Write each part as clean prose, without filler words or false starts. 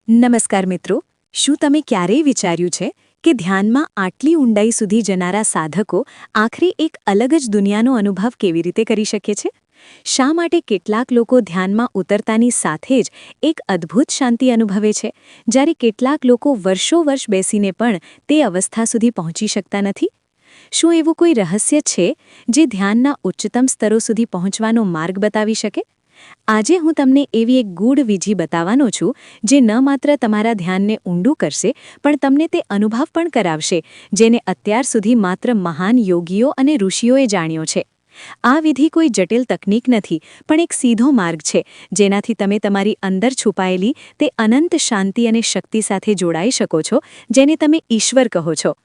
નમસ્કાર મિત્રો, શું તમે ક્યારેય વિચાર્યું છે કે ધ્યાનમાં આટલી ઊંડાઈ સુધી જનારા સાધકો આખરે એક અલગ જ દુનિયાનો અનુભવ કેવી રીતે કરી શકે છે? શા માટે કેટલાક લોકો ધ્યાનમાં ઉતરતાની સાથે જ એક અદ્ભુત શાંતિ અનુભવે છે, જ્યારે કેટલાક લોકો વર્ષો-વર્ષ બેસીને પણ તે અવસ્થા સુધી પહોંચી શકતા નથી? શું એવું કોઈ રહસ્ય છે જે ધ્યાનના ઉચ્ચતમ સ્તરો સુધી પહોંચવાનો માર્ગ બતાવી શકે? આજે હું તમને એવી એક ગૂઢ વિધિ બતાવવાનો છું જે ન માત્ર તમારા ધ્યાનને ઊંડું કરશે પણ તમને તે અનુભવ પણ કરાવશે જેને અત્યાર સુધી માત્ર મહાન યોગીઓ અને ઋષિઓએ જાણ્યો છે. આ વિધિ કોઈ જટિલ તકનીક નથી પણ એક સીધો માર્ગ છે જેનાથી તમે તમારી અંદર છુપાયેલી તે અનંત શાંતિ અને શક્તિ સાથે જોડાઈ શકો છો જેને તમે ઈશ્વર કહો છો.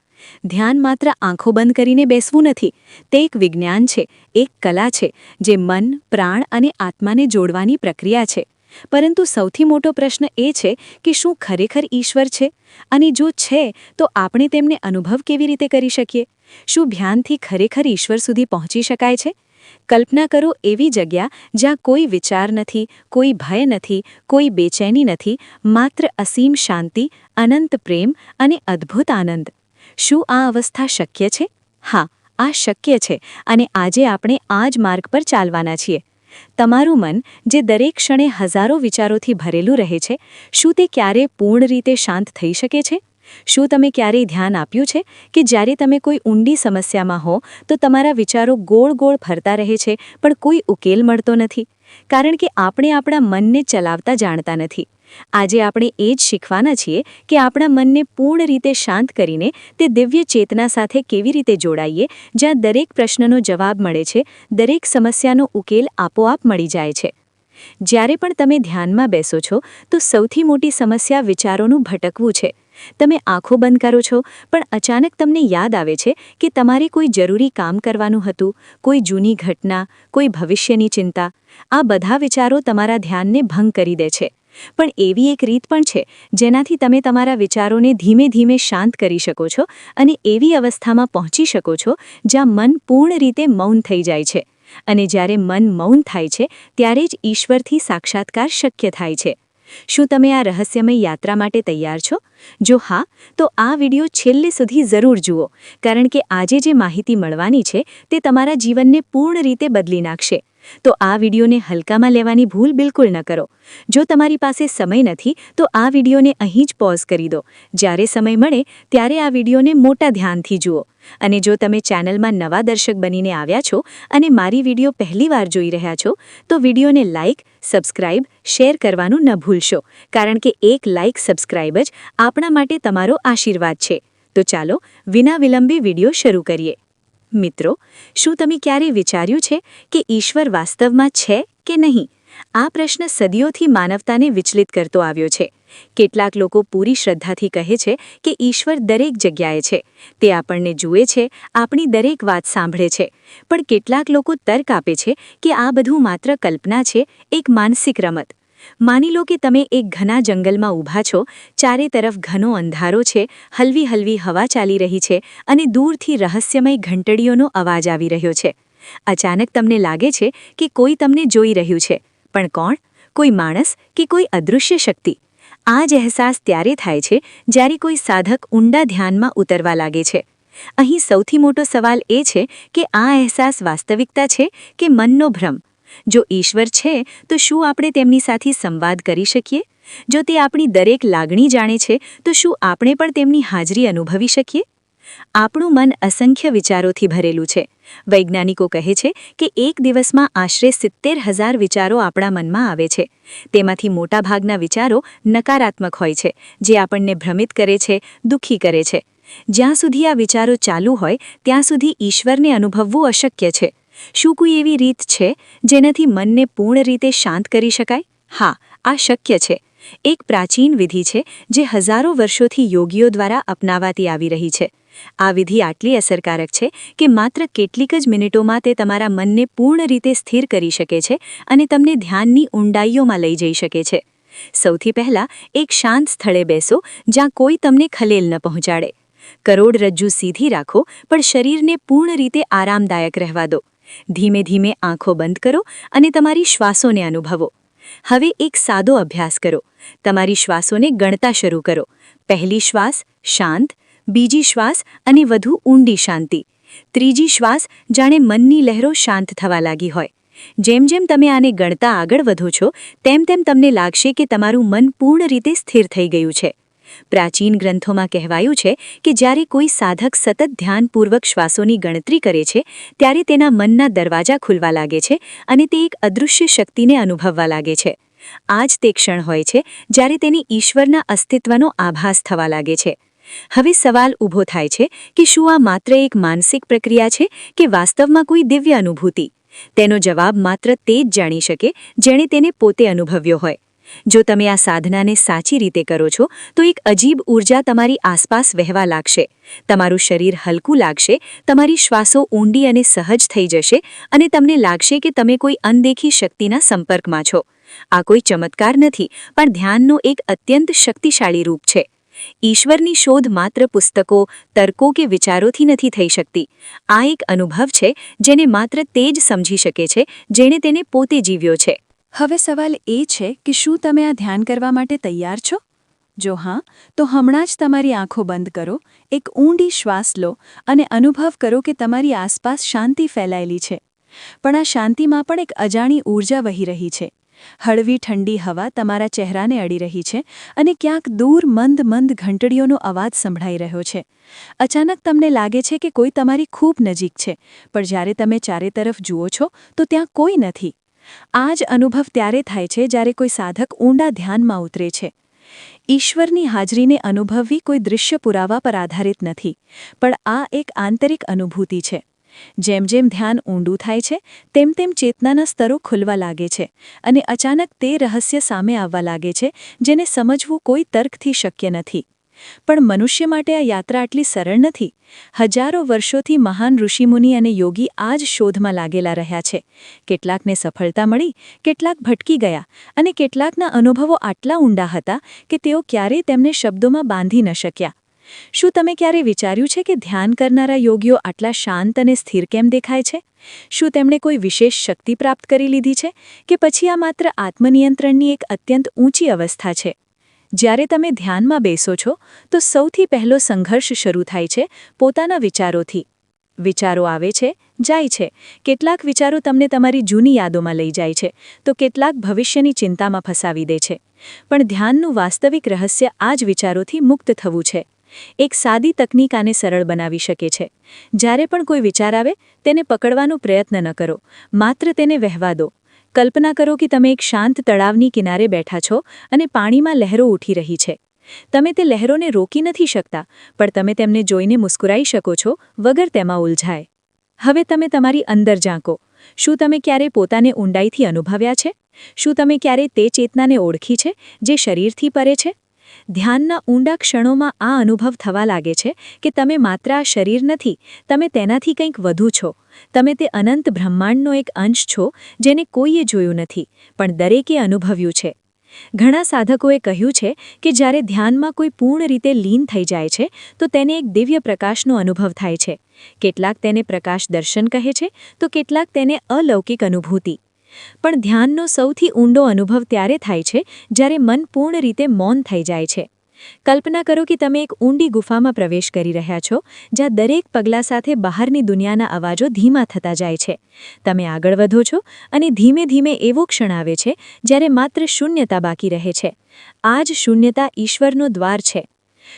ધ્યાન માત્ર આંખો બંધ કરીને બેસવું નથી, તે એક વિજ્ઞાન છે, એક કલા છે જે મન, પ્રાણ અને આત્માને જોડવાની પ્રક્રિયા છે. પરંતુ સૌથી મોટો પ્રશ્ન એ છે કે શું ખરેખર ઈશ્વર છે? અને જો છે તો આપણે તેમને અનુભવ કેવી રીતે કરી શકીએ? શું ધ્યાનથી ખરેખર ઈશ્વર સુધી પહોંચી શકાય છે? કલ્પના કરો એવી જગ્યા જ્યાં કોઈ વિચાર નથી, કોઈ ભય નથી, કોઈ બેચેની નથી, માત્ર અસીમ શાંતિ, અનંત પ્રેમ અને અદ્ભુત આનંદ. શું આ અવસ્થા શક્ય છે? હા, આ શક્ય છે અને આજે આપણે આ જ માર્ગ પર ચાલવાના છીએ. તમારું મન, જે દરેક ક્ષણે હજારો વિચારોથી ભરેલું રહે છે, શું તે ક્યારે પૂર્ણ રીતે શાંત થઈ શકે છે? શું તમે ક્યારેય ધ્યાન આપ્યું છે કે જ્યારે તમે કોઈ ઊંડી સમસ્યામાં હો તો તમારા વિચારો ગોળ ગોળ ફરતા રહે છે પણ કોઈ ઉકેલ મળતો નથી? કારણ કે આપણે આપણા મનને ચલાવતા જાણતા નથી. આજે આપણે એ જ શીખવાના છીએ કે આપણા મનને પૂર્ણ રીતે શાંત કરીને તે દિવ્ય ચેતના સાથે કેવી રીતે જોડાઈએ જ્યાં દરેક પ્રશ્નનો જવાબ મળે છે, દરેક સમસ્યાનો ઉકેલ આપોઆપ મળી જાય છે. જ્યારે પણ તમે ધ્યાનમાં બેસો છો તો સૌથી મોટી સમસ્યા વિચારોનું ભટકવું છે. તમે આંખો બંધ કરો છો પણ અચાનક તમને યાદ આવે છે કે તમારે કોઈ જરૂરી કામ કરવાનું હતું, કોઈ જૂની ઘટના, કોઈ ભવિષ્યની ચિંતા. આ બધા વિચારો તમારા ધ્યાનને ભંગ કરી દે છે. પણ એવી એક રીત પણ છે જેનાથી તમે તમારા વિચારોને ધીમે ધીમે શાંત કરી શકો છો અને એવી અવસ્થામાં પહોંચી શકો છો જ્યાં મન પૂર્ણ રીતે મૌન થઈ જાય છે. અને જ્યારે મન મૌન થાય છે ત્યારે જ ઈશ્વરથી સાક્ષાત્કાર શક્ય થાય છે. શું તમે આ રહસ્યમય યાત્રા માટે તૈયાર છો? જો હા, તો આ વિડિયો છેલ્લે સુધી જરૂર જુઓ, કારણ કે આજે જે માહિતી મળવાની છે તે તમારા જીવનને પૂર્ણ રીતે બદલી નાખશે. તો આ વિડિયોને હલકામાં લેવાની ભૂલ બિલકુલ ન કરો. જો તમારી પાસે સમય નથી તો આ વિડિયોને અહીં જ પોઝ કરી દો. જ્યારે સમય મળે ત્યારે આ વિડિયોને મોટા ધ્યાનથી જુઓ. અને જો તમે ચેનલમાં નવા દર્શક બનીને આવ્યા છો અને મારી વિડિયો પહેલીવાર જોઈ રહ્યા છો તો વિડિયોને લાઇક, સબસ્ક્રાઇબ, શેર કરવાનું ન ભૂલશો, કારણ કે એક લાઇક, સબસ્ક્રાઇબ જ આપણા માટે તમારો આશીર્વાદ છે. તો ચાલો વિના વિલંબે વિડિયો શરૂ કરીએ. મિત્રો, શું તમે ક્યારેય વિચાર્યું છે કે ઈશ્વર વાસ્તવમાં છે કે નહીં? આ પ્રશ્ન સદીઓથી માનવતાને વિચલિત કરતો આવ્યો છે. કેટલાક લોકો પૂરી શ્રદ્ધાથી કહે છે કે ઈશ્વર દરેક જગ્યાએ છે, તે આપણને જુએ છે, આપણી દરેક વાત સાંભળે છે. પણ કેટલાક લોકો તર્ક આપે છે કે આ બધું માત્ર કલ્પના છે, એક માનસિક રમત. માની લો કે તમે એક ઘના જંગલમાં ઊભા છો, ચારે તરફ ઘનો અંધારો છે, હલવી હલવી હવા ચાલી રહી છે અને દૂરથી રહસ્યમય ઘંટડીઓનો અવાજ આવી રહ્યો છે. અચાનક તમને લાગે છે કે કોઈ તમને જોઈ રહ્યું છે, પણ કોણ? કોઈ માણસ કે કોઈ અદૃશ્ય શક્તિ? આ જ અહેસાસ ત્યારે થાય છે જ્યારે કોઈ સાધક ઊંડા ધ્યાનમાં ઉતરવા લાગે છે. અહીં સૌથી મોટો સવાલ એ છે કે આ અહેસાસ વાસ્તવિકતા છે કે મનનો ભ્રમ? જો ઈશ્વર છે તો શું આપણે તેમની સાથે સંવાદ કરી શકીએ? જો તે આપણી દરેક લાગણી જાણે છે તો શું આપણે પણ તેમની હાજરી અનુભવી શકીએ? આપણું મન અસંખ્ય વિચારોથી ભરેલું છે. વૈજ્ઞાનિકો કહે છે કે એક દિવસમાં આશરે 70,000 વિચારો આપણા મનમાં આવે છે. તેમાંથી મોટાભાગના વિચારો નકારાત્મક હોય છે, જે આપણને ભ્રમિત કરે છે, દુઃખી કરે છે. જ્યાં સુધી આ વિચારો ચાલુ હોય ત્યાં સુધી ઈશ્વરને અનુભવવું અશક્ય છે. શું કોઈ એવી રીત છે જેનાથી મનને પૂર્ણ રીતે શાંત કરી શકાય? હા, આ શક્ય છે. એક પ્રાચીન વિધિ છે જે હજારો વર્ષોથી યોગીઓ દ્વારા અપનાવાતી આવી રહી છે. આ વિધિ આટલી અસરકારક છે કે માત્ર કેટલીક જ મિનિટોમાં તે તમારા મનને પૂર્ણ રીતે સ્થિર કરી શકે છે અને તમને ધ્યાનની ઊંડાઈઓમાં લઈ જઈ શકે છે. સૌથી પહેલાં એક શાંત સ્થળે બેસો જ્યાં કોઈ તમને ખલેલ ન પહોંચાડે. કરોડરજ્જુ સીધી રાખો પણ શરીરને પૂર્ણ રીતે આરામદાયક રહેવા દો. ધીમે ધીમે આંખો બંધ કરો અને તમારી શ્વાસોને અનુભવો. હવે એક સાદો અભ્યાસ કરો. તમારી શ્વાસોને ગણતા શરૂ કરો. પહેલી શ્વાસ શાંત, બીજી શ્વાસ અને વધુ ઊંડી શાંતિ, ત્રીજી શ્વાસ જાણે મનની લહેરો શાંત થવા લાગી હોય. જેમ જેમ તમે આને ગણતા આગળ વધો છો તેમ તેમ તમને લાગશે કે તમારું મન પૂર્ણ રીતે સ્થિર થઈ ગયું છે. પ્રાચીન ગ્રંથોમાં કહેવાયું છે કે જ્યારે કોઈ સાધક સતત ધ્યાનપૂર્વક શ્વાસોની ગણતરી કરે છે ત્યારે તેના મનના દરવાજા ખુલવા લાગે છે અને તે એક અદૃશ્ય શક્તિને અનુભવવા લાગે છે. આ જ તે ક્ષણ હોય છે જ્યારે તેની ઈશ્વરના અસ્તિત્વનો આભાસ થવા લાગે છે. હવે સવાલ ઊભો થાય છે કે શું આ માત્ર એક માનસિક પ્રક્રિયા છે કે વાસ્તવમાં કોઈ દિવ્ય અનુભૂતિ? તેનો જવાબ માત્ર તે જ જાણી શકે જેણે તેને પોતે અનુભવ્યો હોય. જો તમે આ સાધનાને સાચી રીતે કરો છો તો એક અજીબ ઊર્જા તમારી આસપાસ વહેવા લાગશે. તમારું શરીર હલકું લાગશે, તમારી શ્વાસો ઊંડી અને સહજ થઈ જશે અને તમને લાગશે કે તમે કોઈ અનદેખી શક્તિના સંપર્કમાં છો. આ કોઈ ચમત્કાર નથી, પણ ધ્યાનનો એક અત્યંત શક્તિશાળી રૂપ છે. ઈશ્વરની શોધ માત્ર પુસ્તકો, તર્કો કે વિચારોથી નથી થઈ શકતી. આ એક અનુભવ છે જેને માત્ર તે જ સમજી શકે છે જેણે તેને પોતે જીવ્યો છે. હવે સવાલ એ છે કે શું તમે આ ધ્યાન કરવા માટે તૈયાર છો? જો હા, તો હમણાં જ તમારી આંખો બંધ કરો, એક ઊંડી શ્વાસ લો અને અનુભવ કરો કે તમારી આસપાસ શાંતિ ફેલાયેલી છે. પણ આ શાંતિમાં પણ એક અજાણી ઊર્જા વહી રહી છે. હળવી ઠંડી હવા તમારા ચહેરાને અડી રહી છે અને ક્યાંક દૂર મંદ મંદ ઘંટડીઓનો અવાજ સંભળાઈ રહ્યો છે. અચાનક તમને લાગે છે કે કોઈ તમારી ખૂબ નજીક છે, પણ જ્યારે તમે ચારે તરફ જુઓ છો તો ત્યાં કોઈ નથી. આ જ અનુભવ ત્યારે થાય છે જ્યારે કોઈ સાધક ઊંડા ધ્યાનમાં ઉતરે છે. ઈશ્વરની હાજરીને અનુભવવી કોઈ દૃશ્ય પુરાવા પર આધારિત નથી, પણ આ એક આંતરિક અનુભૂતિ છે. જેમ જેમ ધ્યાન ઊંડું થાય છે તેમ તેમ ચેતનાના સ્તરો ખુલવા લાગે છે અને અચાનક તે રહસ્ય સામે આવવા લાગે છે જેને સમજવું કોઈ તર્કથી શક્ય નથી. પણ મનુષ્ય માટે આ યાત્રા આટલી સરળ નથી. હજારો વર્ષોથી મહાન ઋષિમુનિ અને યોગી આ જ શોધમાં લાગેલા રહ્યા છે. કેટલાકને સફળતા મળી, કેટલાક ભટકી ગયા અને કેટલાકના અનુભવો આટલા ઊંડા હતા કે તેઓ ક્યારેય તેમને શબ્દોમાં બાંધી ન શક્યા. શું તમે ક્યારેય વિચાર્યું છે કે ધ્યાન કરનારા યોગીઓ આટલા શાંત અને સ્થિર કેમ દેખાય છે? શું તેમણે કોઈ વિશેષ શક્તિ પ્રાપ્ત કરી લીધી છે કે પછી આ માત્ર આત્મનિયંત્રણની એક અત્યંત ઊંચી અવસ્થા છે? જ્યારે તમે ધ્યાનમાં બેસો છો તો સૌથી પહેલો સંઘર્ષ શરૂ થાય છે પોતાના વિચારોથી. વિચારો આવે છે, જાય છે. કેટલાક વિચારો તમને તમારી જૂની યાદોમાં લઈ જાય છે, તો કેટલાક ભવિષ્યની ચિંતામાં ફસાવી દે છે. પણ ધ્યાનનું વાસ્તવિક રહસ્ય આ જ વિચારોથી મુક્ત થવું છે. એક સાદી તકનીક આને સરળ બનાવી શકે છે. જ્યારે પણ કોઈ વિચાર આવે તેને પકડવાનો પ્રયત્ન ન કરો, માત્ર તેને વહેવા દો. કલ્પના કરો કે તમે એક શાંત તળાવની કિનારે બેઠા છો અને પાણીમાં લહેરો ઉઠી રહી છે. તમે તે લહેરોને રોકી નથી શકતા, પણ તમે તેમને જોઈને મુસ્કુરાઈ શકો છો વગર તેમાં ઉલઝાય. હવે તમે તમારી અંદર ઝાંકો. શું તમે ક્યારે પોતાને ઊંડાઈથી અનુભવ્યા છે? શું તમે ક્યારે તે ચેતનાને ઓળખી છે જે શરીરથી પરે છે? ધ્યાનના ઊંડા ક્ષણોમાં આ અનુભવ થવા લાગે છે કે તમે માત્ર આ શરીર નથી, તમે તેનાથી કંઈક વધુ છો. તમે તે અનંત બ્રહ્માંડનો એક અંશ છો જેને કોઈએ જોયું નથી, પણ દરેકે અનુભવ્યું છે. ઘણા સાધકોએ કહ્યું છે કે જ્યારે ધ્યાનમાં કોઈ પૂર્ણ રીતે લીન થઈ જાય છે તો તેને એક દિવ્ય પ્રકાશનો અનુભવ થાય છે. કેટલાક તેને પ્રકાશ દર્શન કહે છે તો કેટલાક તેને અલૌકિક અનુભૂતિ. પણ ધ્યાનનો સૌથી ઊંડો અનુભવ ત્યારે થાય છે જ્યારે મન પૂર્ણ રીતે મૌન થઈ જાય છે. કલ્પના કરો કે તમે એક ઊંડી ગુફામાં પ્રવેશ કરી રહ્યા છો, જ્યાં દરેક પગલા સાથે બહારની દુનિયાના અવાજો ધીમા થતા જાય છે. તમે આગળ વધો છો અને ધીમે ધીમે એવો ક્ષણ આવે છે જ્યારે માત્ર શૂન્યતા બાકી રહે છે. આ જ શૂન્યતા ઈશ્વરનો દ્વાર છે.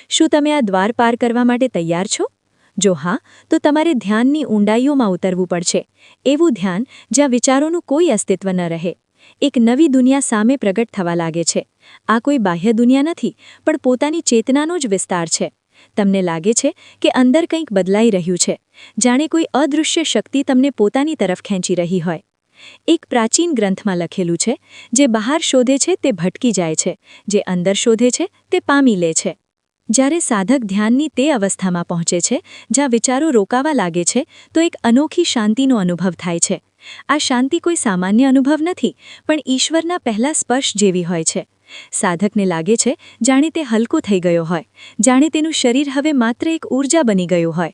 શું તમે આ દ્વાર પાર કરવા માટે તૈયાર છો? જો હા, તો તમારે ધ્યાનની ઊંડાઈઓમાં ઉતરવું પડશે. એવું ધ્યાન જ્યાં વિચારોનું કોઈ અસ્તિત્વ ન રહે. એક નવી દુનિયા સામે પ્રગટ થવા લાગે છે. આ કોઈ બાહ્ય દુનિયા નથી, પણ પોતાની ચેતનાનો જ વિસ્તાર છે. તમને લાગે છે કે અંદર કંઈક બદલાઈ રહ્યું છે, જાણે કોઈ અદૃશ્ય શક્તિ તમને પોતાની તરફ ખેંચી રહી હોય. એક પ્રાચીન ગ્રંથમાં લખેલું છે, જે બહાર શોધે છે તે ભટકી જાય છે, જે અંદર શોધે છે તે પામી લે છે. જ્યારે સાધક ધ્યાનની તે અવસ્થામાં પહોંચે છે જ્યાં વિચારો રોકાવા લાગે છે તો એક અનોખી શાંતિનો અનુભવ થાય છે. આ શાંતિ કોઈ સામાન્ય અનુભવ નથી, પણ ઈશ્વરના પહેલા સ્પર્શ જેવી હોય છે. સાધકને લાગે છે જાણે તે હલકો થઈ ગયો હોય, જાણે તેનું શરીર હવે માત્ર એક ઊર્જા બની ગયું હોય.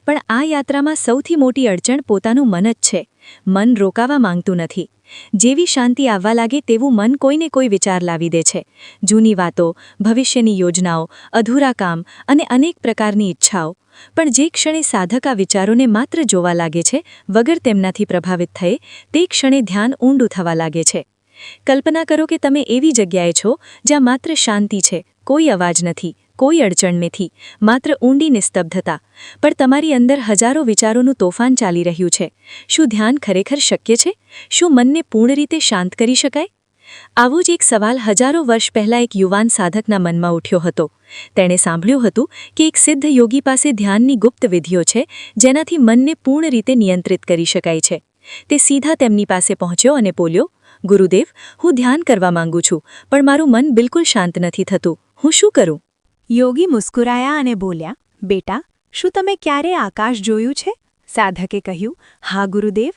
પણ આ યાત્રામાં સૌથી મોટી અડચણ પોતાનું મન જ છે. મન રોકાવા માંગતું નથી. જેવી શાંતિ આવવા લાગે તેવું મન કોઈને કોઈ વિચાર લાવી દે છે. જૂની વાતો, ભવિષ્યની યોજનાઓ, અધૂરા કામ અને અનેક પ્રકારની ઈચ્છાઓ. પણ જે ક્ષણે સાધક આ વિચારોને માત્ર જોવા લાગે છે, વગર તેમનાથી પ્રભાવિત થયે, તે ક્ષણે ધ્યાન ઊંડું થવા લાગે છે. કલ્પના કરો કે તમે એવી જગ્યાએ છો જ્યાં માત્ર શાંતિ છે, કોઈ અવાજ નથી, કોઈ અડચણ નથી, માત્ર ઊંડી નિસ્તબ્ધતા. પણ તમારી અંદર હજારો વિચારોનું તોફાન ચાલી રહ્યું છે. શું ધ્યાન ખરેખર શક્ય છે? શું મનને પૂર્ણ રીતે શાંત કરી શકાય? આવો જ એક સવાલ હજારો વર્ષ પહેલાં એક યુવાન સાધકના મનમાં ઉઠ્યો હતો. તેણે સાંભળ્યું હતું કે એક સિદ્ધ યોગી પાસે ધ્યાનની ગુપ્ત વિધિઓ છે, જેનાથી મનને પૂર્ણ રીતે નિયંત્રિત કરી શકાય છે. તે સીધા તેમની પાસે પહોંચ્યો અને બોલ્યો, ગુરુદેવ, હું ધ્યાન કરવા માંગુ છું, પણ મારું મન બિલકુલ શાંત નથી થતું. હું શું કરું? યોગી મુસ્કુરાયા અને બોલ્યા, બેટા, શું તમે ક્યારે આકાશ જોયું છે? સાધકે કહ્યું, હા ગુરુદેવ.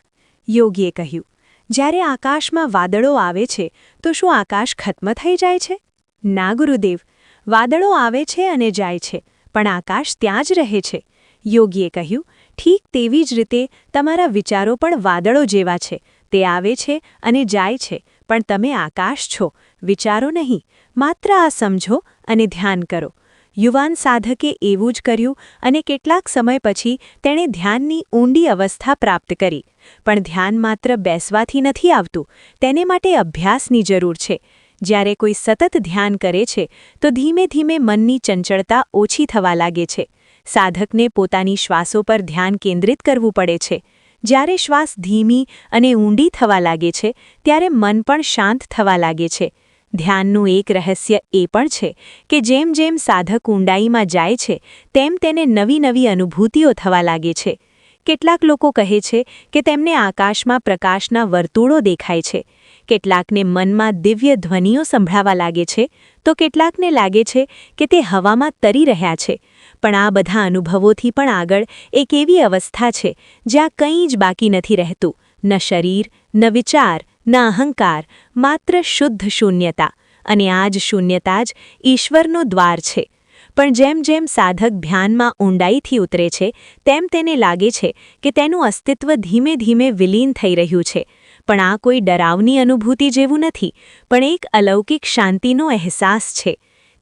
યોગીએ કહ્યું, જ્યારે આકાશમાં વાદળો આવે છે તો શું આકાશ ખત્મ થઈ જાય છે? ના ગુરુદેવ, વાદળો આવે છે અને જાય છે, પણ આકાશ ત્યાં જ રહે છે. યોગીએ કહ્યું, ઠીક તેવી જ રીતે તમારા વિચારો પણ વાદળો જેવા છે. તે આવે છે અને જાય છે, પણ તમે આકાશ છો, વિચારો નહીં. માત્ર આ સમજો અને ધ્યાન કરો. યુવાન સાધકે એવું જ કર્યું અને કેટલાક સમય પછી તેણે ધ્યાનની ઊંડી અવસ્થા પ્રાપ્ત કરી. પણ ધ્યાન માત્ર બેસવાથી નથી આવતું, તેને માટે અભ્યાસની જરૂર છે. જ્યારે કોઈ સતત ધ્યાન કરે છે તો ધીમે ધીમે મનની ચંચળતા ઓછી થવા લાગે છે. સાધકને પોતાની શ્વાસો પર ધ્યાન કેન્દ્રિત કરવું પડે છે. જ્યારે શ્વાસ ધીમી અને ઊંડી થવા લાગે છે, ત્યારે મન પણ શાંત થવા લાગે છે. ધ્યાનનું એક રહસ્ય એ પણ છે કે જેમ જેમ સાધક ઊંડાઈમાં જાય છે, તેમ તેને નવી નવી અનુભૂતિઓ થવા લાગે છે. કેટલાક લોકો કહે છે કે તેમને આકાશમાં પ્રકાશના વર્તુળો દેખાય છે. કેટલાકને મનમાં દિવ્ય ધ્વનિઓ સંભળાવા લાગે છે, તો કેટલાકને લાગે છે કે તે હવામાં તરી રહ્યા છે. પણ આ બધા અનુભવોથી પણ આગળ એક એવી અવસ્થા છે જ્યાં કંઈ જ બાકી નથી રહેતું. ન શરીર, ન વિચાર, ન અહંકાર, માત્ર શુદ્ધ શૂન્યતા. અને આ જ શૂન્યતા જ ઈશ્વરનો દ્વાર છે. પણ જેમ જેમ સાધક ધ્યાનમાં ઊંડાઈથી ઉતરે છે, તેમ તેને લાગે છે કે તેનું અસ્તિત્વ ધીમે ધીમે વિલીન થઈ રહ્યું છે. પણ આ કોઈ ડરાવની અનુભૂતિ જેવું નથી, પણ એક અલૌકિક શાંતિનો અહેસાસ છે.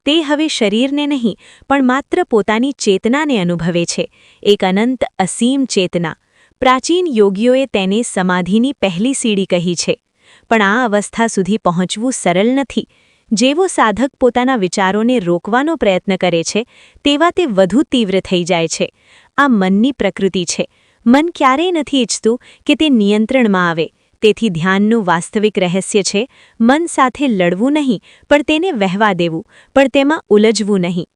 તે હવે શરીરને નહીં, પણ માત્ર પોતાની ચેતનાને અનુભવે છે. એક અનંત અસીમ ચેતના. પ્રાચીન યોગીઓએ તેને સમાધિની પહેલી સીડી કહી છે. પણ આ અવસ્થા સુધી પહોંચવું સરળ નથી. જેવો સાધક પોતાના વિચારોને રોકવાનો પ્રયત્ન કરે છે, તેવા તે વધુ તીવ્ર થઈ જાય છે. આ મનની પ્રકૃતિ છે. મન ક્યારેય નથી ઈચ્છતું કે તે નિયંત્રણમાં આવે. તેથી ધ્યાનનું વાસ્તવિક રહસ્ય છે મન સાથે લડવું નહીં, પણ તેને વહેવા દેવું, પણ તેમાં ઉલઝવું નહીં.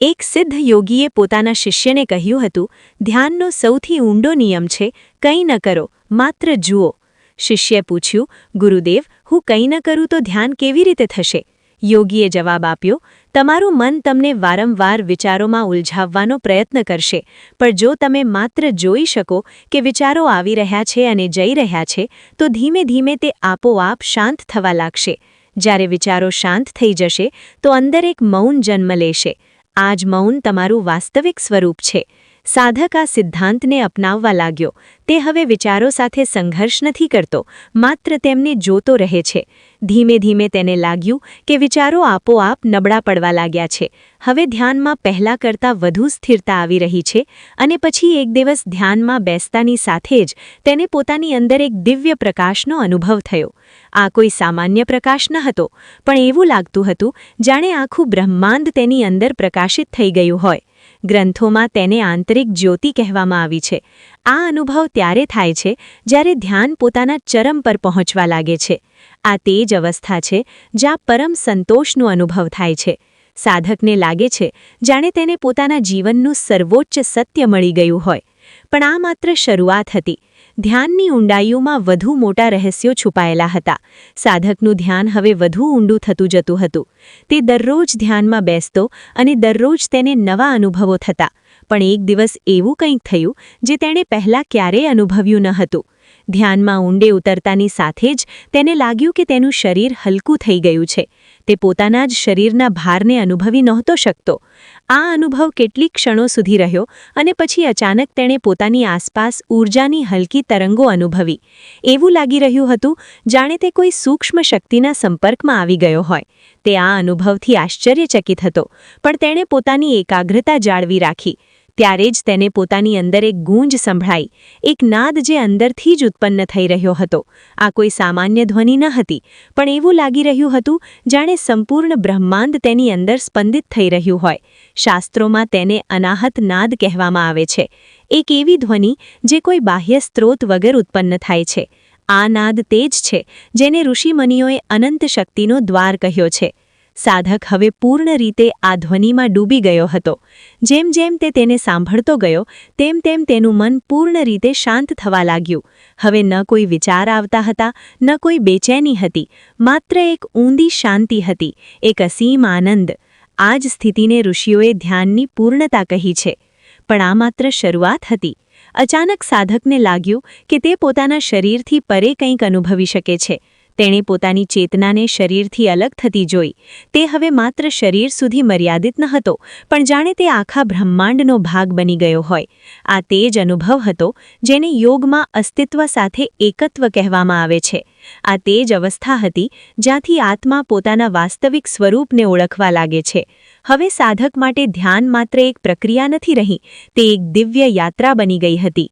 એક સિદ્ધ યોગીએ પોતાના શિષ્યને કહ્યું હતું, ધ્યાનનો સૌથી ઊંડો નિયમ છે, કંઈ ન કરો, માત્ર જુઓ. શિષ્યે પૂછ્યું, ગુરુદેવ, હું કંઈ ન કરું તો ધ્યાન કેવી રીતે થશે? યોગીએ જવાબ આપ્યો, તમારું મન તમને વારંવાર વિચારોમાં ઉલઝાવવાનો પ્રયત્ન કરશે, પણ જો તમે માત્ર જોઈ શકો કે વિચારો આવી રહ્યા છે અને જઈ રહ્યા છે, તો ધીમે ધીમે તે આપોઆપ શાંત થવા લાગશે. જ્યારે વિચારો શાંત થઈ જશે, તો અંદર એક મૌન જન્મ લેશે. આ જ મૌન તમારું વાસ્તવિક સ્વરૂપ છે. સાધક આ સિદ્ધાંતને અપનાવવા લાગ્યો. તે હવે વિચારો સાથે સંઘર્ષ નથી કરતો, માત્ર તેમને જોતો રહે છે. ધીમે ધીમે તેને લાગ્યું કે વિચારો આપોઆપ નબળા પડવા લાગ્યા છે. હવે ધ્યાનમાં પહેલાં કરતાં વધુ સ્થિરતા આવી રહી છે. અને પછી એક દિવસ ધ્યાનમાં બેસતાની સાથે જ તેને પોતાની અંદર એક દિવ્ય પ્રકાશનો અનુભવ થયો. આ કોઈ સામાન્ય પ્રકાશ ન હતો, પણ એવું લાગતું હતું જાણે આખું બ્રહ્માંડ તેની અંદર પ્રકાશિત થઈ ગયું હોય. ગ્રંથોમાં તેને આંતરિક જ્યોતિ કહેવામાં આવી છે. આ અનુભવ ત્યારે થાય છે જ્યારે ધ્યાન પોતાના ચરમ પર પહોંચવા લાગે છે. આ તે જ અવસ્થા છે જ્યાં પરમ સંતોષનો અનુભવ થાય છે. સાધકને લાગે છે જાણે તેને પોતાના જીવનનું સર્વોચ્ચ સત્ય મળી ગયું હોય. પણ આ માત્ર શરૂઆત હતી. ધ્યાનની ઊંડાઈઓમાં વધુ મોટા રહસ્યો છુપાયેલા હતા. સાધકનું ધ્યાન હવે વધુ ઊંડું થતું જતું હતું. તે દરરોજ ધ્યાનમાં બેસતો અને દરરોજ તેને નવા અનુભવો થતા. પણ એક દિવસ એવું કંઈક થયું જે તેણે પહેલાં ક્યારેય અનુભવ્યું ન હતું. ધ્યાનમાં ઊંડે ઉતરતાની સાથે જ તેને લાગ્યું કે તેનું શરીર હલકું થઈ ગયું છે. તે પોતાના જ શરીરના ભારને અનુભવી નહોતો શકતો. આ અનુભવ કેટલીક ક્ષણો સુધી રહ્યો અને પછી અચાનક તેણે પોતાની આસપાસ ઊર્જાની હલકી તરંગો અનુભવી. એવું લાગી રહ્યું હતું જાણે તે કોઈ સૂક્ષ્મ શક્તિના સંપર્કમાં આવી ગયો હોય. તે આ અનુભવથી આશ્ચર્યચકિત હતો, પણ તેણે પોતાની એકાગ્રતા જાળવી રાખી. ત્યારે જ તેને પોતાની અંદર એક ગૂંજ સંભળાઈ, એક નાદ જે અંદરથી જ ઉત્પન્ન થઈ રહ્યો હતો. આ કોઈ સામાન્ય ધ્વનિ ન હતી, પણ એવું લાગી રહ્યું હતું જાણે સંપૂર્ણ બ્રહ્માંડ તેની અંદર સ્પંદિત થઈ રહ્યું હોય. શાસ્ત્રોમાં તેને અનાહત નાદ કહેવામાં આવે છે. એક એવી ધ્વનિ જે કોઈ બાહ્ય સ્ત્રોત વગર ઉત્પન્ન થાય છે. આ નાદ તે જ છે જેને ઋષિમુનિઓએ અનંત શક્તિનો દ્વાર કહ્યો છે. સાધક હવે પૂર્ણ રીતે આ ધ્વનિમાં ડૂબી ગયો હતો. જેમ જેમ તે તેને સાંભળતો ગયો તેમ તેમ તેનું મન પૂર્ણ રીતે શાંત થવા લાગ્યું. હવે ન કોઈ વિચાર આવતા હતા, ન કોઈ બેચેની હતી, માત્ર એક ઊંડી શાંતિ હતી, એક અસીમ આનંદ. આ જ સ્થિતિને ઋષિઓએ ધ્યાનની પૂર્ણતા કહી છે. પણ આ માત્ર શરૂઆત હતી. અચાનક સાધકને લાગ્યું કે તે પોતાના શરીરથી પરે કંઈક અનુભવી શકે છે. તેણે પોતાની ચેતનાને શરીરથી અલગ થતી જોઈ. તે હવે માત્ર શરીર સુધી મર્યાદિત ન હતો, પણ જાણે તે આખા બ્રહ્માંડનો ભાગ બની ગયો હોય. આ તે જ અનુભવ હતો જેને યોગમાં અસ્તિત્વ સાથે એકત્વ કહેવામાં આવે છે. આ તે જ અવસ્થા હતી જ્યાંથી આત્મા પોતાના વાસ્તવિક સ્વરૂપને ઓળખવા લાગે છે. હવે સાધક માટે ધ્યાન માત્ર એક પ્રક્રિયા નથી રહી, તે એક દિવ્ય યાત્રા બની ગઈ હતી.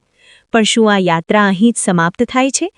પણ શું આ યાત્રા અહીં જ સમાપ્ત થાય છે?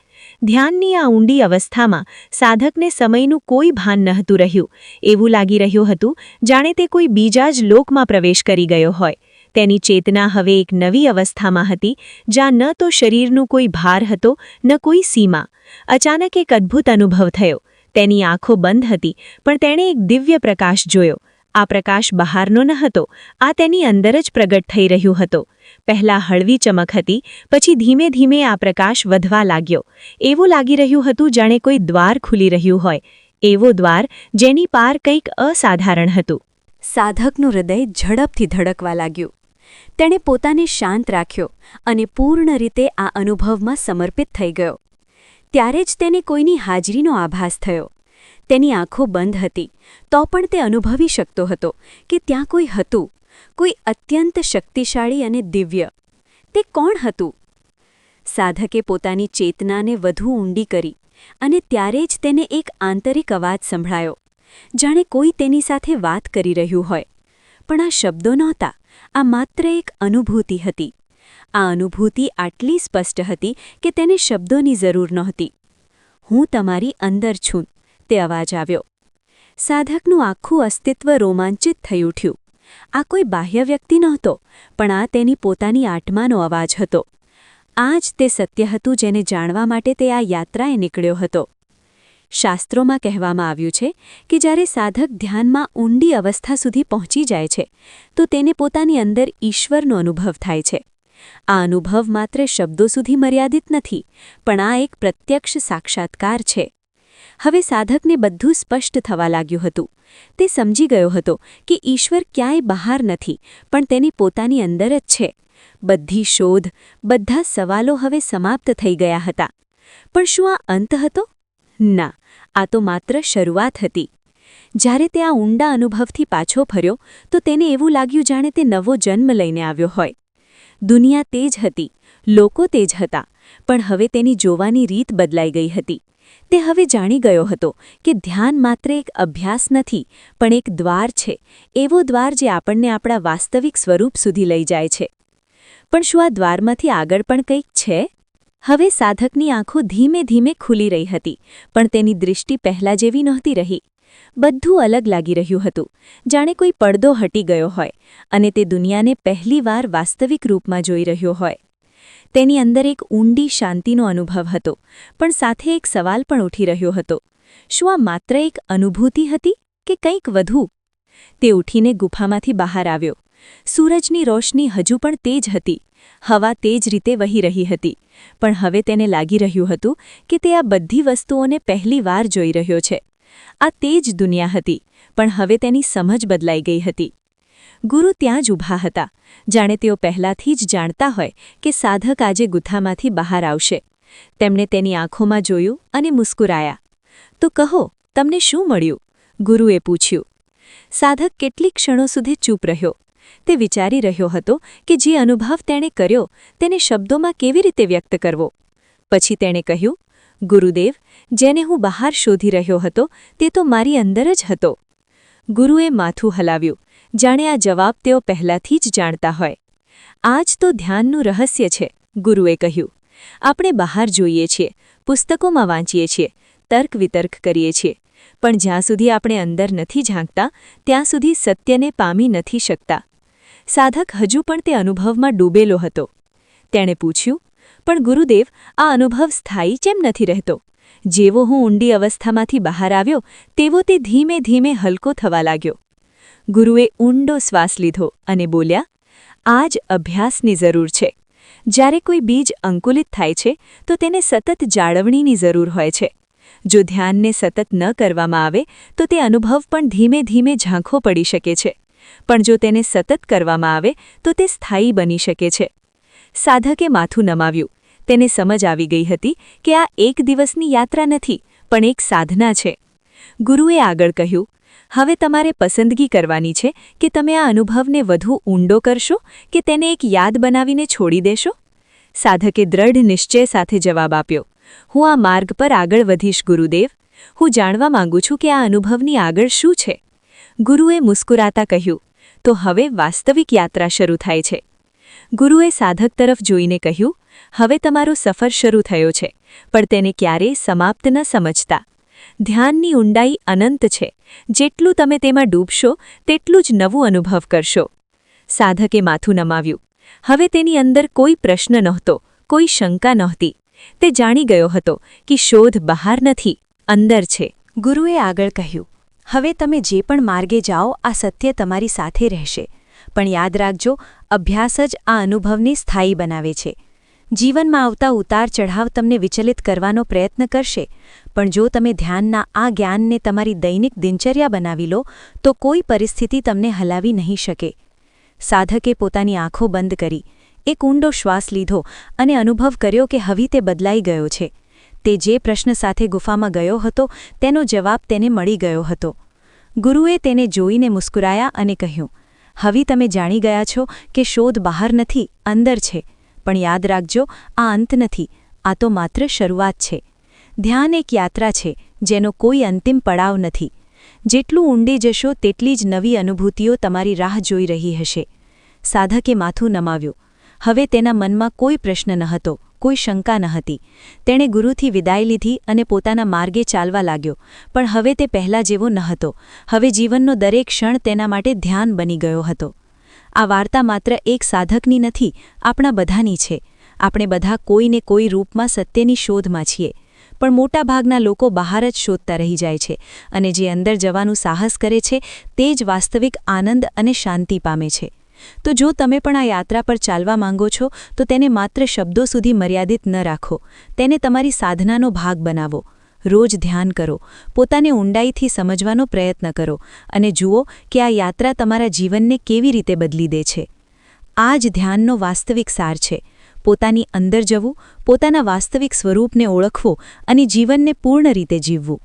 ધ્યાનની આ ઊંડી અવસ્થામાં સાધકને સમયનું કોઈ ભાન નહોતું રહ્યું. એવું લાગી રહ્યું હતું જાણે તે કોઈ બીજા જ લોકમાં પ્રવેશ કરી ગયો હોય. તેની ચેતના હવે એક નવી અવસ્થામાં હતી, જ્યાં ન તો શરીરનું કોઈ ભાર હતો, ન કોઈ સીમા. અચાનક એક અદ્ભુત અનુભવ થયો. તેની આંખો બંધ હતી, પણ તેણે એક દિવ્ય પ્રકાશ જોયો. આ પ્રકાશ બહારનો ન હતો, આ તેની અંદર જ પ્રગટ થઈ રહ્યો હતો. પહેલાં હળવી ચમક હતી, પછી ધીમે ધીમે આ પ્રકાશ વધવા લાગ્યો. એવું લાગી રહ્યું હતું જાણે કોઈ દ્વાર ખુલી રહ્યું હોય. એવો દ્વાર જેની પાર કંઈક અસાધારણ હતું. સાધકનું હૃદય ઝડપથી ધડકવા લાગ્યું. તેણે પોતાને શાંત રાખ્યો અને પૂર્ણ રીતે આ અનુભવમાં સમર્પિત થઈ ગયો. ત્યારે જ તેને કોઈની હાજરીનો આભાસ થયો. તેની આંખો બંધ હતી, તો પણ તે અનુભવી શકતો હતો કે ત્યાં કોઈ હતું, કોઈ અત્યંત શક્તિશાળી અને દિવ્ય. તે કોણ હતું? સાધકે પોતાની ચેતનાને વધુ ઊંડી કરી અને ત્યારે જ તેને એક આંતરિક અવાજ સંભળાયો, જાણે કોઈ તેની સાથે વાત કરી રહ્યું હોય. પણ આ શબ્દો નહોતા, આ માત્ર એક અનુભૂતિ હતી. આ અનુભૂતિ આટલી સ્પષ્ટ હતી કે તેને શબ્દોની જરૂર નહોતી. હું તમારી અંદર છું, તે અવાજ આવ્યો. સાધકનું આખું અસ્તિત્વ રોમાંચિત થઈ ઉઠ્યું. આ કોઈ બાહ્ય વ્યક્તિ નહોતો, પણ આ તેની પોતાની આત્માનો અવાજ હતો. આ જ તે સત્ય હતું જેને જાણવા માટે તે આ યાત્રાએ નીકળ્યો હતો. શાસ્ત્રોમાં કહેવામાં આવ્યું છે કે જ્યારે સાધક ધ્યાનમાં ઊંડી અવસ્થા સુધી પહોંચી જાય છે, તો તેને પોતાની અંદર ઈશ્વરનો અનુભવ થાય છે. આ અનુભવ માત્ર શબ્દો સુધી મર્યાદિત નથી, પણ આ એક પ્રત્યક્ષ સાક્ષાત્કાર છે. હવે સાધકને બધું સ્પષ્ટ થવા લાગ્યું હતું. તે સમજી ગયો હતો કે ઈશ્વર ક્યાંય બહાર નથી, પણ તેની પોતાની અંદર જ છે. બધી શોધ, બધા સવાલો હવે સમાપ્ત થઈ ગયા હતા. પણ શું આ અંત હતો? ના, આ તો માત્ર શરૂઆત હતી. જ્યારે તે આ ઊંડા અનુભવથી પાછો ફર્યો, તો તેને એવું લાગ્યું જાણે તે નવો જન્મ લઈને આવ્યો હોય. દુનિયા તે જ હતી, લોકો તે જ હતા, પણ હવે તેની જોવાની રીત બદલાઈ ગઈ હતી. તે હવે જાણી ગયો હતો કે ધ્યાન માત્ર એક અભ્યાસ નથી, પણ એક દ્વાર છે, એવો દ્વાર જે આપણને આપણા વાસ્તવિક સ્વરૂપ સુધી લઈ જાય છે. પણ શું આ દ્વારમાંથી આગળ પણ કંઈક છે? હવે સાધકની આંખો ધીમે ધીમે ખુલી રહી હતી, પણ તેની દૃષ્ટિ પહેલાં જેવી નહોતી રહી. બધું અલગ લાગી રહ્યું હતું, જાણે કોઈ પડદો હટી ગયો હોય અને તે દુનિયાને પહેલીવાર વાસ્તવિક રૂપમાં જોઈ રહ્યો હોય. તેની અંદર એક ઊંડી શાંતિનો અનુભવ હતો, પણ સાથે એક સવાલ પણ ઉઠી રહ્યો હતો. શું આ માત્ર એક અનુભૂતિ હતી કે કંઈક વધુ? તે ઉઠીને ગુફામાંથી બહાર આવ્યો. સૂરજની રોશની હજુ પણ તેજ હતી, હવા તેજ રીતે વહી રહી હતી, પણ હવે તેને લાગી રહ્યું હતું કે તે આ બધી વસ્તુઓને પહેલીવાર જોઈ રહ્યો છે. આ તે જ દુનિયા હતી, પણ હવે તેની સમજ બદલાઈ ગઈ હતી. ગુરુ ત્યાં જ ઊભા હતા, જાણે તેઓ પહેલાથી જ જાણતા હોય કે સાધક આજે ગુફામાંથી બહાર આવશે. તેમણે તેની આંખોમાં જોયું અને મુસ્કુરાયા. તો કહો, તમને શું મળ્યું? ગુરુએ પૂછ્યું. સાધક કેટલીક ક્ષણો સુધી ચૂપ રહ્યો. તે વિચારી રહ્યો હતો કે જે અનુભવ તેણે કર્યો તેને શબ્દોમાં કેવી રીતે વ્યક્ત કરવો. પછી તેણે કહ્યું, ગુરુદેવ, જેને હું બહાર શોધી રહ્યો હતો તે તો મારી અંદર જ હતો. ગુરુએ માથું હલાવ્યું, જાણે આ જવાબ તેઓ પહેલાથી જ જાણતા હોય. આ જ તો ધ્યાનનું રહસ્ય છે, ગુરુએ કહ્યું. આપણે બહાર જોઈએ છીએ, પુસ્તકોમાં વાંચીએ છીએ, તર્ક વિતર્ક કરીએ છીએ, પણ જ્યાં સુધી આપણે અંદર નથી ઝાંકતા ત્યાં સુધી સત્યને પામી નથી શકતા. સાધક હજુ પણ તે અનુભવમાં ડૂબેલો હતો. તેણે પૂછ્યું, પણ ગુરુદેવ, આ અનુભવ સ્થાયી કેમ નથી રહેતો? જેવો હું ઊંડી અવસ્થામાંથી બહાર આવ્યો તેવો તે ધીમે ધીમે હલકો થવા લાગ્યો. ગુરુએ ઊંડો શ્વાસ લીધો અને બોલ્યા, આ જ અભ્યાસની જરૂર છે. જ્યારે કોઈ બીજ અંકુલિત થાય છે તો તેને સતત જાળવણીની જરૂર હોય છે. જો ધ્યાનને સતત ન કરવામાં આવે તો તે અનુભવ પણ ધીમે ધીમે ઝાંખો પડી શકે છે, પણ જો તેને સતત કરવામાં આવે તો તે સ્થાયી બની શકે છે. સાધકે માથું નમાવ્યું. તેને સમજ આવી ગઈ હતી કે આ એક દિવસની યાત્રા નથી, પણ એક સાધના છે. ગુરુએ આગળ કહ્યું, હવે તમારે પસંદગી કરવાની છે કે તમે આ અનુભવને વધુ ઊંડો કરશો કે તેને એક યાદ બનાવીને છોડી દેશો. સાધકે દ્રઢ નિશ્ચય સાથે જવાબ આપ્યો, હું આ માર્ગ પર આગળ વધીશ ગુરુદેવ. હું જાણવા માંગુ છું કે આ અનુભવની આગળ શું છે. ગુરુએ મુસ્કુરાતા કહ્યું, તો હવે વાસ્તવિક યાત્રા શરૂ થાય છે. ગુરુએ સાધક તરફ જોઈને કહ્યું, હવે તમારો સફર શરૂ થયો છે, પણ તેને ક્યારેય સમાપ્ત ન સમજતા. ધ્યાનની ઊંડાઈ અનંત છે. જેટલું તમે તેમાં ડૂબશો તેટલું જ નવું અનુભવ કરશો. સાધકે માથું નમાવ્યું. હવે તેની અંદર કોઈ પ્રશ્ન નહોતો, કોઈ શંકા નહોતી. તે જાણી ગયો હતો કે શોધ બહાર નથી, અંદર છે. ગુરુએ આગળ કહ્યું, હવે તમે જે પણ માર્ગે જાઓ આ સત્ય તમારી સાથે રહેશે. પણ યાદ રાખજો, અભ્યાસ જ આ અનુભવને સ્થાયી બનાવે છે. જીવનમાં આવતા ઉતાર ચઢાવ તમને વિચલિત કરવાનો પ્રયત્ન કરશે, પણ જો તમે ધ્યાનના આ જ્ઞાનને તમારી દૈનિક દિનચર્યા બનાવી લો તો કોઈ પરિસ્થિતિ તમને હલાવી નહીં શકે. સાધકે પોતાની આંખો બંધ કરી, એક ઊંડો શ્વાસ લીધો અને અનુભવ કર્યો કે હવે તે બદલાઈ ગયો છે. તે જે પ્રશ્ન સાથે ગુફામાં ગયો હતો તેનો જવાબ તેને મળી ગયો હતો. ગુરુએ તેને જોઈને મુસ્કુરાયા અને કહ્યું, હવે તમે જાણી ગયા છો કે શોધ બહાર નથી, અંદર છે. પણ યાદ રાખજો, આ અંત નથી, આ તો માત્ર શરૂઆત છે. ધ્યાન એક યાત્રા છે જેનો કોઈ અંતિમ પડાવ નથી. જેટલું ઊંડે જશો તેટલી જ નવી અનુભૂતિઓ તમારી રાહ જોઈ રહી હશે. સાધકે માથું નમાવ્યું. હવે તેના મનમાં કોઈ પ્રશ્ન ન હતો, કોઈ શંકા ન હતી. તેણે ગુરુથી વિદાય લીધી અને પોતાના માર્ગે ચાલવા લાગ્યો. પણ હવે તે પહેલા જેવો ન હતો. હવે જીવનનો દરેક ક્ષણ તેના માટે ધ્યાન બની ગયો હતો. આ વાર્તા માત્ર એક સાધકની નથી, આપણા બધાની છે. આપણે બધા કોઈને કોઈ રૂપમાં સત્યની શોધમાં છીએ, પણ મોટાભાગના લોકો બહાર જ શોધતા રહી જાય છે અને જે અંદર જવાનું સાહસ કરે છે તે જ વાસ્તવિક આનંદ અને શાંતિ પામે છે. તો જો તમે પણ આ યાત્રા પર ચાલવા માંગો છો તો તેને માત્ર શબ્દો સુધી મર્યાદિત ન રાખો, તેને તમારી સાધનાનો ભાગ બનાવો. રોજ ધ્યાન કરો, પોતાને ઊંડાઈથી સમજવાનો પ્રયત્ન કરો અને જુઓ કે આ યાત્રા તમારા જીવનને કેવી રીતે બદલી દે છે. આ જ ધ્યાનનો વાસ્તવિક સાર છે. પોતાની અંદર જવું, પોતાના વાસ્તવિક સ્વરૂપને ઓળખવું અને જીવનને પૂર્ણ રીતે જીવવું.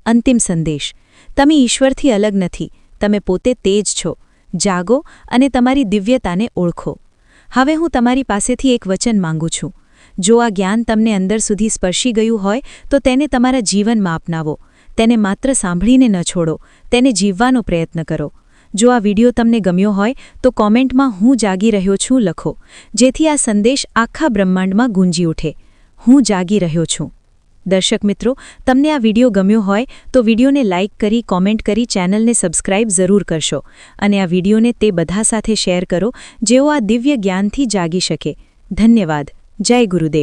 અંતિમ સંદેશ: તમે ઈશ્વરથી અલગ નથી, તમે પોતે તે જ છો. જાગો અને તમારી દિવ્યતાને ઓળખો. હવે હું તમારી પાસેથી એક વચન માંગુ છું. જો આ જ્ઞાન તમને અંદર સુધી સ્પર્શી ગયું હોય તો તેને તમારા જીવનમાં અપનાવો. તેને માત્ર સાંભળીને ન છોડો, તેને જીવવાનો પ્રયત્ન કરો. જો આ વિડિયો તમને ગમ્યો હોય તો કોમેન્ટમાં હું જાગી રહ્યો છું લખો, જેથી આ સંદેશ આખા બ્રહ્માંડમાં ગુંજી ઉઠે. હું જાગી રહ્યો છું. દર્શક મિત્રો, તમને આ વિડિયો ગમ્યો હોય તો વિડિયોને લાઇક કરી, કોમેન્ટ કરી, ચેનલને સબસ્ક્રાઇબ જરૂર કરશો અને આ વિડિયોને તે બધા સાથે શેર કરો જેઓ આ દિવ્ય જ્ઞાનથી જાગી શકે. ધન્યવાદ. જય ગુરુદેવ.